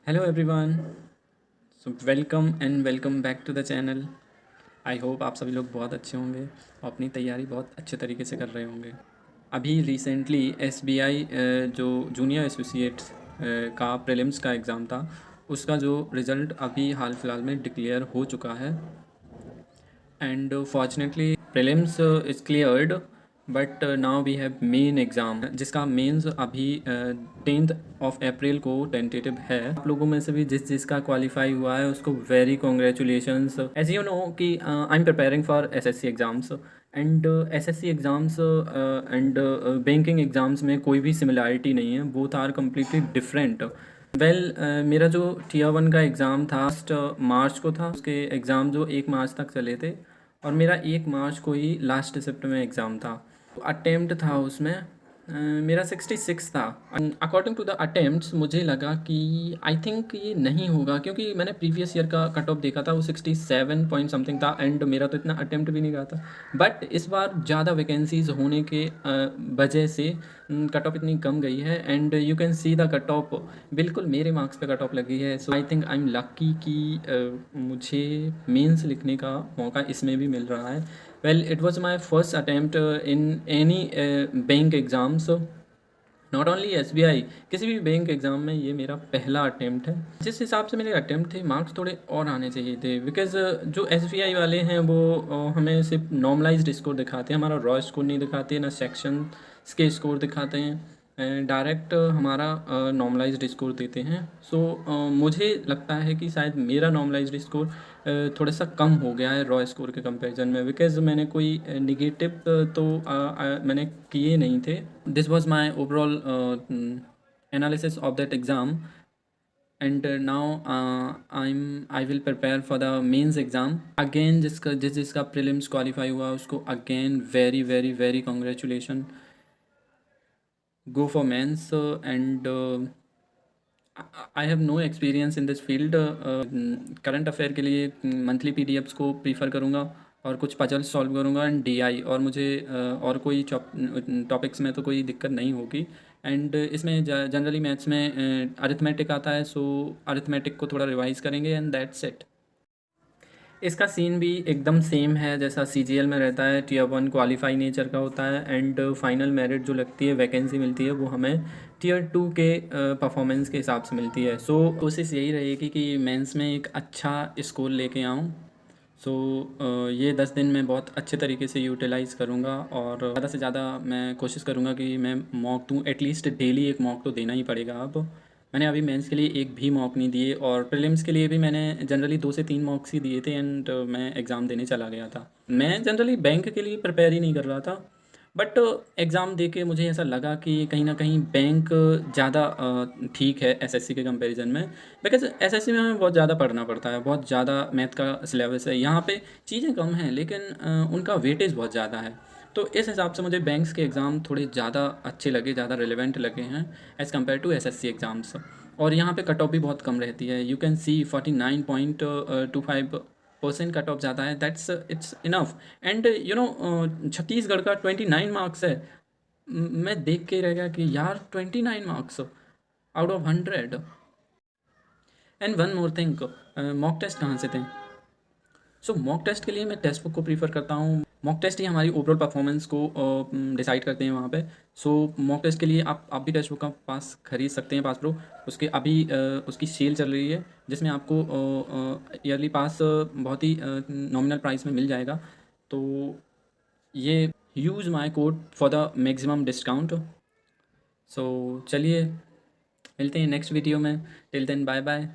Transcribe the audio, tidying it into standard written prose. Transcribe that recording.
Hello everyone. So welcome back to the channel. I hope आप सभी लोग बहुत अच्छे होंगे और अपनी तैयारी बहुत अच्छे तरीके से कर रहे होंगे। अभी रिसेंटली एसबीआई जो जूनियर एसोसिएट्स का प्रीलिम्स का एग्ज़ाम था, उसका जो रिज़ल्ट अभी हाल फिलहाल में डिक्लेयर हो चुका है। And fortunately prelims is cleared, but now we have main exam, जिसका मेंस अभी 10th ऑफ अप्रैल को टेंटेटिव है। आप लोगों में से भी जिसका क्वालिफाई हुआ है उसको very congratulations. As you know कि I am preparing for SSC exams and SSC exams and banking exams में कोई भी सिमिलैरिटी नहीं है, बोथ आर कम्प्लीटली डिफरेंट। मेरा जो टीयर 1 का एग्ज़ाम था लास्ट मार्च को था। उसके एग्ज़ाम जो 1 मार्च तक चले थे और मेरा 1 मार्च को ही लास्ट शिफ्ट में एग्ज़ाम था। अटेम्प्ट था उसमें मेरा 66 था। अकॉर्डिंग टू द अटेम्प्ट्स मुझे लगा कि आई थिंक ये नहीं होगा, क्योंकि मैंने प्रीवियस ईयर का कट ऑफ देखा था, वो 67 पॉइंट समथिंग था एंड मेरा तो इतना अटेम्प्ट भी नहीं रहा था। बट इस बार ज़्यादा वैकेंसीज़ होने के वजह से कट ऑफ इतनी कम गई है and you can see the cut off बिल्कुल मेरे मार्क्स पे कट ऑफ लगी है। सो आई थिंक आई एम लक्की कि मुझे मेंस लिखने का मौका इसमें भी मिल रहा है। Well, it was my first attempt in any bank exams, not only SBI, किसी भी बैंक एग्ज़ाम में ये मेरा पहला अटैम्प्ट है। जिस हिसाब से मेरे अटैम्प्ट थे, मार्क्स थोड़े और आने चाहिए थे, बिकॉज जो एसबीआई वाले हैं वो हमें सिर्फ नॉर्मलाइज्ड स्कोर दिखाते हैं, हमारा रॉ स्कोर नहीं दिखाते, ना सेक्शन के स्कोर दिखाते हैं, डायरेक्ट हमारा नॉर्मलाइज्ड स्कोर देते हैं। सो मुझे लगता है कि शायद मेरा नॉर्मलाइज्ड स्कोर थोड़ा सा कम हो गया है रॉ स्कोर के कंपैरिजन में, बिकॉज मैंने कोई निगेटिव तो मैंने किए नहीं थे। This was my overall analysis of that exam and now I will prepare for the mains exam again. जिसका प्रीलिम्स क्वालिफाई हुआ उसको again very very very congratulation, go for men's and I have no experience in this field. Current affair के लिए monthly PDFs को prefer करूँगा और कुछ puzzle solve करूँगा एंड डीआई, और मुझे और कोई टॉपिक्स में तो कोई दिक्कत नहीं होगी। एंड इसमें जनरली मैथ्स में अरिथमेटिक आता है, सो अरिथमेटिक को थोड़ा रिवाइज करेंगे एंड दैट्स इट। इसका सीन भी एकदम सेम है जैसा सीजीएल में रहता है। टीयर 1 क्वालिफाई नेचर का होता है एंड फाइनल मेरिट जो लगती है, वैकेंसी मिलती है, वो हमें टीयर 2 के परफॉर्मेंस के हिसाब से मिलती है। सो कोशिश यही रहेगी कि मेंस में एक अच्छा स्कोर लेके आऊँ। सो ये 10 दिन मैं बहुत अच्छे तरीके से यूटिलाइज़ करूँगा और ज़्यादा से ज़्यादा मैं कोशिश करूँगा कि मैं मॉक दूँ। एटलीस्ट डेली एक मॉक तो देना ही पड़ेगा। अब मैंने अभी मेंस के लिए एक भी मॉक नहीं दिए और प्रीलिम्स के लिए भी मैंने जनरली 2 से 3 मॉक्स ही दिए थे एंड मैं एग्ज़ाम देने चला गया था। मैं जनरली बैंक के लिए प्रिपेयर ही नहीं कर रहा था, बट एग्ज़ाम दे के मुझे ऐसा लगा कि कहीं ना कहीं बैंक ज़्यादा ठीक है एसएससी के कंपैरिजन में, बिकॉज एसएससी में हमें बहुत ज़्यादा पढ़ना पड़ता है, बहुत ज़्यादा मैथ का सिलेबस है। यहाँ पे चीज़ें कम हैं लेकिन उनका वेटेज बहुत ज़्यादा है। तो इस हिसाब से मुझे बैंक्स के एग्ज़ाम थोड़े ज़्यादा अच्छे लगे, ज़्यादा रिलेवेंट लगे हैं as compare to SSC exams. और यहाँ पे कट ऑफ भी बहुत कम रहती है। You can see 49.25% cut off जाता है। That's it's enough. And you know Chhattisgarh का 29 मार्क्स है। मैं देख के रह गया कि यार 29 marks out of 100। And one more thing, mock test कहाँ से थे? सो मॉक टेस्ट के लिए मैं टेक्स्ट बुक को प्रीफर करता हूँ। मॉक टेस्ट ही हमारी ओवरऑल परफॉर्मेंस को डिसाइड करते हैं वहाँ पे। सो मॉक टेस्ट के लिए आप भी टेक्स्ट बुक का पास खरीद सकते हैं, पास प्रो। उसके अभी उसकी सेल चल रही है जिसमें आपको ईयरली पास बहुत ही नॉमिनल प्राइस में मिल जाएगा। तो ये use my code for the maximum discount. So चलिए मिलते हैं नेक्स्ट वीडियो में। Till then bye bye.